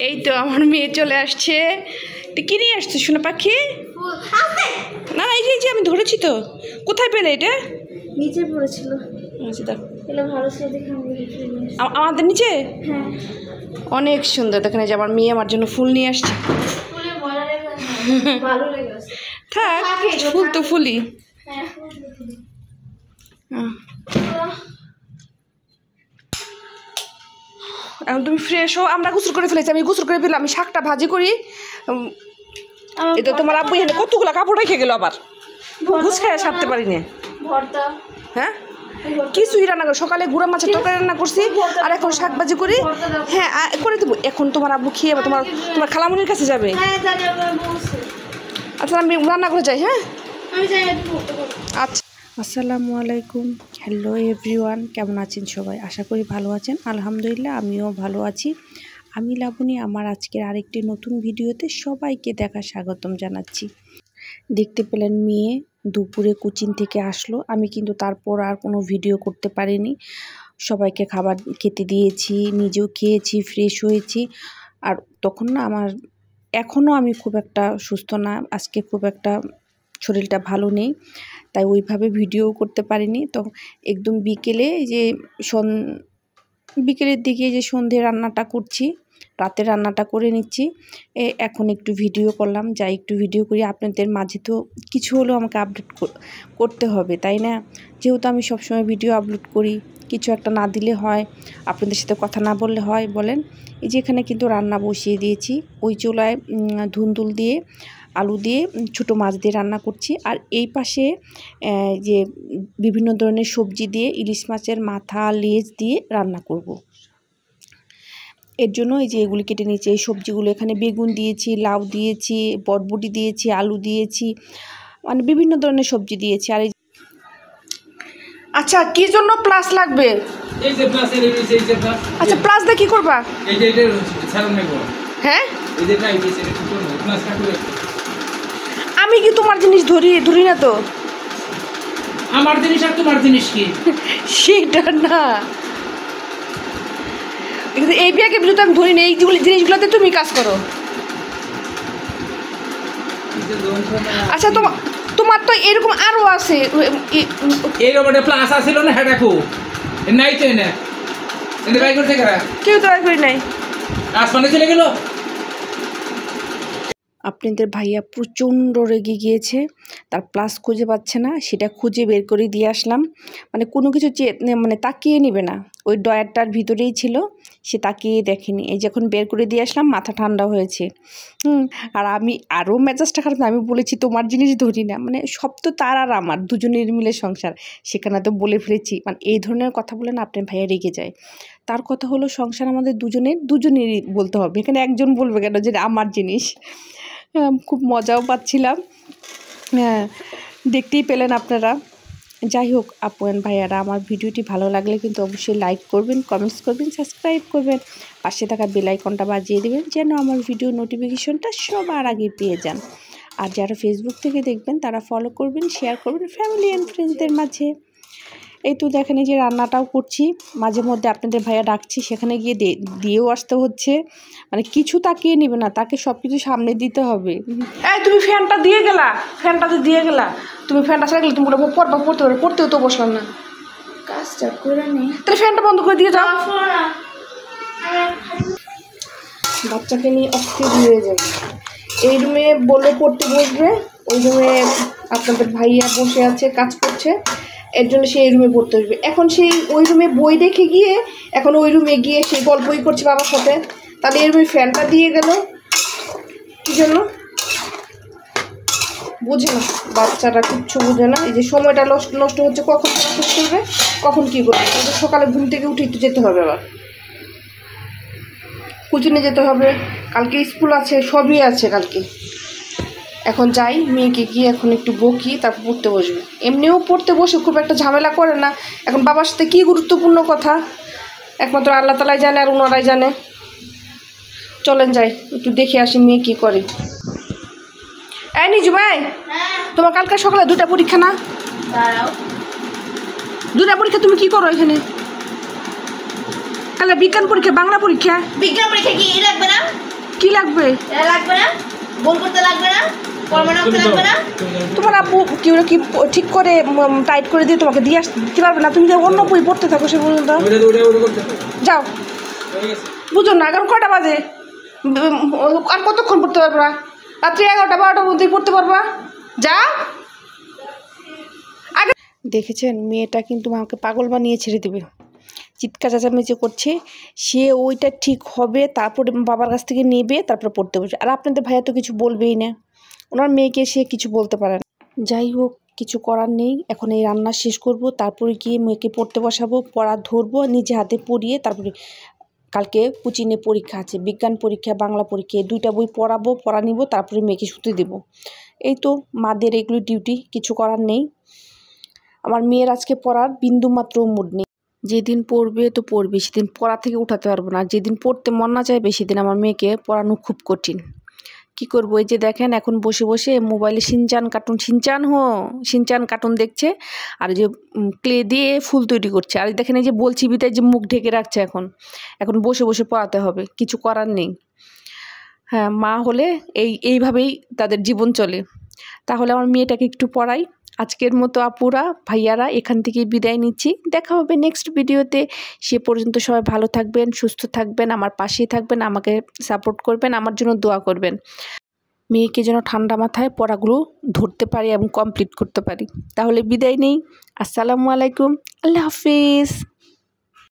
এই তো আমার মেয়ে চলে আসছে। কি নিয়ে আসছে সোনা পাখি? না এই যে আমি ধরেছি তো। কোথায় পেলে এটা? নিচে পড়েছিল। আমাদের নিচে? হ্যাঁ, অনেক সুন্দর। দেখেন এই যে আমার মেয়ে আমার জন্য ফুল নিয়ে আসছে। থাক, ফুল তো ফুলই। এখন তুমি ফ্রেশ হো। আমরা গোসল করে ফেলেছি। আমি গোসল করে ফেললাম। আমি শাকটা ভাজি করি। এটা তোমার আব্বু এখানে কতগুলো কাপড় রেখে গেল, আবার গুছ খাইয়া সারতে পারিনি। হ্যাঁ, কিছুই রান্না করো। সকালে গুঁড়া মাছের তরকারি রান্না করছি, আর এখন শাক ভাজি করি। হ্যাঁ করে দেবো। এখন তোমার আব্বু খেয়ে তোমার খালামুনির কাছে যাবে। আচ্ছা আমি রান্না করে যাই। হ্যাঁ আচ্ছা। আসসালামু আলাইকুম। হ্যালো এভরিওয়ান, কেমন আছেন সবাই? আশা করি ভালো আছেন। আলহামদুলিল্লাহ আমিও ভালো আছি। আমি লাবণী, আমার আজকের আরেকটি নতুন ভিডিওতে সবাইকে স্বাগতম জানাচ্ছি। দেখতে পেলেন মেয়ে দুপুরে কোচিং থেকে আসলো। আমি কিন্তু তারপর আর কোনো ভিডিও করতে পারিনি। সবাইকে খাবার খেতে দিয়েছি, নিজেও খেয়েছি, ফ্রেশ হয়েছি। আর তখন না এখনও আমি খুব একটা সুস্থ না। আজকে খুব একটা শরীরটা ভালো নেই, তাই ওইভাবে ভিডিও করতে পারিনি। তো একদম বিকেলের দিকে যে সন্ধ্যে রান্নাটা করছি, রাতে রান্নাটা করে নিচ্ছি। এখন একটু ভিডিও করলাম। যাই একটু ভিডিও করি, আপনাদের মাঝে তো কিছু হলেও আমাকে আপডেট করতে হবে, তাই না? যেহেতু আমি সবসময় ভিডিও আপলোড করি, কিছু একটা না দিলে হয়, আপনাদের সাথে কথা না বললে হয় বলেন? এই যে এখানে কিন্তু রান্না বসিয়ে দিয়েছি। ওই চুলায় ধুন্দুল দিয়ে, আলু দিয়ে, ছোটো মাছ দিয়ে রান্না করছি। আর এই পাশে যে বিভিন্ন ধরনের সবজি দিয়ে, ইলিশ মাছের মাথা, লেজ দিয়ে রান্না করব। এর জন্য এই যে এগুলি কেটে নিয়েছি। এই সবজিগুলো এখানে বেগুন দিয়েছি, লাউ দিয়েছি, বরবটি দিয়েছি, আলু দিয়েছি, মানে বিভিন্ন ধরনের সবজি দিয়েছি। আর আচ্ছা, কি জন্য প্লাস লাগবে? এই যে প্লাস এই যে প্লাস। আচ্ছা, প্লাস দিয়ে কি করবা? এই যে এটা ছাড়ুন নেব। হ্যাঁ, এই যে নাই দিছে এটা কি করব? প্লাস কাটবে। আমি কি তোমার জিনিস ধরি না তো? আমার জিনিস আর তোমার জিনিস কি? সেটা না, এই ব্যাগে বিরুদ্ধে আমি ধরি না। এই জিনিসগুলোতে তুমি কাজ করো। আচ্ছা, তোমার তো এরকম আরো আছে। এরকম একটা প্লাস আছিল না, হ্যাঁ দেখো নাই তো না। এটা বাই করতে গেরা কেউ তো বাই করি নাই। আসমানে চলে গেল। আপনাদের ভাইয়া প্রচণ্ড রেগে গিয়েছে, তার প্লাস খুঁজে পাচ্ছে না। সেটা খুঁজে বের করে দিয়ে আসলাম। মানে কোনো কিছু তাকিয়ে নেবে না, ওই ডয়ারটার ভিতরেই ছিল, সে তাকিয়ে দেখেনি। এই যখন বের করে দিয়ে আসলাম, মাথা ঠান্ডা হয়েছে। আর আমি আরও মেজাজটা খারাপ। আমি বলেছি তোমার জিনিস ধরি না, মানে সব তো তার আর আমার দুজনের মিলে সংসার। সেখানে তো বলে ফেলেছি। মানে এই ধরনের কথা বলে না আপনার ভাইয়া রেগে যায়। তার কথা হলো সংসার আমাদের দুজনেরই বলতে হবে। এখানে একজন বলবে কেন যে আমার জিনিস? খুব মজাও পাচ্ছিলাম। হ্যাঁ, দেখতেই পেলেন আপনারা। যাই হোক আপু এন্ড ভাইয়ারা, আমার ভিডিওটি ভালো লাগলে কিন্তু অবশ্যই লাইক করবেন, কমেন্টস করবেন, সাবস্ক্রাইব করবেন, পাশে থাকা বেল আইকনটা বাজিয়ে দেবেন যেন আমার ভিডিও নোটিফিকেশনটা সবার আগে পেয়ে যান। আর যারা ফেসবুক থেকে দেখবেন তারা ফলো করবেন, শেয়ার করবেন ফ্যামিলি অ্যান্ড ফ্রেন্ডসদের মাঝে। এই তো দেখেন এই যে রান্নাটাও করছি, মাঝে মধ্যে আপনাদের ভাইয়া ডাকছি, সেখানে গিয়ে দিয়েও আসতে হচ্ছে। মানে কিছু তাকিয়ে নেবে না, তাকে সব কিছু সামনে দিতে হবে। এই তুমি ফ্যানটা দিয়ে গেলা, তুমি ফ্যানটা সারা গেলে তুমি পড়তেও তো বসলাম না, কাজটা করে নি। তাহলে ফ্যানটা বন্ধ করে দিয়ে যাও। বাচ্চাকে নিয়ে অস্থির হয়ে যায়। এই রুমে বলে পড়তে বসবে, ওই রুমে আপনাদের ভাইয়া বসে আছে, কাজ করছে, এর জন্য সে এই রুমে পড়তে আসবে। এখন সেই ওই রুমে বই দেখে গিয়ে এখন ওই রুমে গিয়ে সে গল্পই করছে বাবার সাথে। তাহলে এই রুমে ফ্যানটা দিয়ে গেল কী জন্য? বুঝে না, বাচ্চারা কিচ্ছু বুঝে না। এই যে সময়টা নষ্ট হচ্ছে, কখন শেষ করবে, কখন কী করবে। সকালে ঘুম থেকে উঠে একটু যেতে হবে, আবার কোচিংয়ে যেতে হবে, কালকে স্কুল আছে, সবই আছে কালকে। এখন যাই, মেয়েকে গিয়ে এখন একটু বকি, তারপর পড়তে বসবে। এমনিও পড়তে বসে খুব একটা ঝামেলা করে না। এখন বাবার সাথে কী গুরুত্বপূর্ণ কথা একমাত্র আল্লাহ তালাই জানে, আর ওনারাই জানে। চলেন যাই, একটু দেখে আসি মেয়ে কী করে। এই নিজু ভাই, তোমার কালকে সকালে 2টা পরীক্ষা না? 2টা পরীক্ষা তুমি কি করো এখানে? কালে বিজ্ঞান পরীক্ষা, বাংলা পরীক্ষা। বিজ্ঞান পরীক্ষা কি লাগবে না? কি লাগবে? লাগবে না, বল করতে লাগবে না, ফর্মুলা করতে লাগবে না। তোমার আব্বু কি ঠিক করে টাইট করে দিয়ে তোমাকে দিয়ে আসতে পারবে না? তুমি যে অন্য বই পড়তে থাকো সে পর্যন্ত। যাও, বুঝো না এখন কয়টা বাজে? আর কতক্ষণ পড়তে পারবা? রাত্রি 11টা 12টার মধ্যেই পড়তে পারবা। যাও। আগে দেখেছেন মেয়েটা কিন্তু আমাকে পাগল বানিয়ে ছেড়ে দেবে, চিৎকার চেঁচামেচি করছে। সে ওইটা ঠিক হবে তারপরে বাবার কাছ থেকে নেবে, তারপরে পড়তে বসবে। আর আপনাদের ভাইয়া তো কিছু বলবেই না, ওনার মেয়েকে সে কিছু বলতে পারে না। যাই হোক, কিছু করার নেই। এখন এই রান্না শেষ করব, তারপরে গিয়ে মেয়েকে পড়তে বসাবো, পড়া ধরবো, নিজে হাতে পড়িয়ে তারপরে কালকে কোচিংয়ে পরীক্ষা আছে, বিজ্ঞান পরীক্ষা, বাংলা পরীক্ষা, 2টা বই পড়াবো, পড়া নিব, তারপরে মেয়েকে শুতে দেবো। এই তো মাদের এগুলো ডিউটি, কিছু করার নেই। আমার মেয়ের আজকে পড়ার বিন্দুমাত্র মুড নেই। যেদিন পড়বে তো পড়বে, সেদিন পড়া থেকে উঠাতে পারবো না। যেদিন পড়তে মন না চাইবে সেদিন আমার মেয়েকে পড়ানো খুব কঠিন। কি করবো? এই যে দেখেন এখন বসে বসে মোবাইলে শিনচান কার্টুন দেখছে, আর যে ক্লে দিয়ে ফুল তৈরি করছে। আর দেখেন এই যে বলছি বিতায় যে মুখ ঢেকে রাখছে। এখন বসে বসে পড়াতে হবে, কিছু করার নেই। হ্যাঁ, মা হলে এইভাবেই তাদের জীবন চলে। তাহলে আমার মেয়েটাকে একটু পড়াই। আজকের মতো আপুরা ভাইয়ারা এখান থেকে বিদায় নিচ্ছি। দেখা হবে নেক্সট ভিডিওতে। সে পর্যন্ত সবাই ভালো থাকবেন, সুস্থ থাকবেন, আমার পাশেই থাকবেন, আমাকে সাপোর্ট করবেন, আমার জন্য দোয়া করবেন। মেয়েকে যেন ঠান্ডা মাথায় পড়াগুলো ধরতে পারি এবং কমপ্লিট করতে পারি। তাহলে বিদায় নেই। আসসালামু আলাইকুম, আল্লাহ হাফিজ।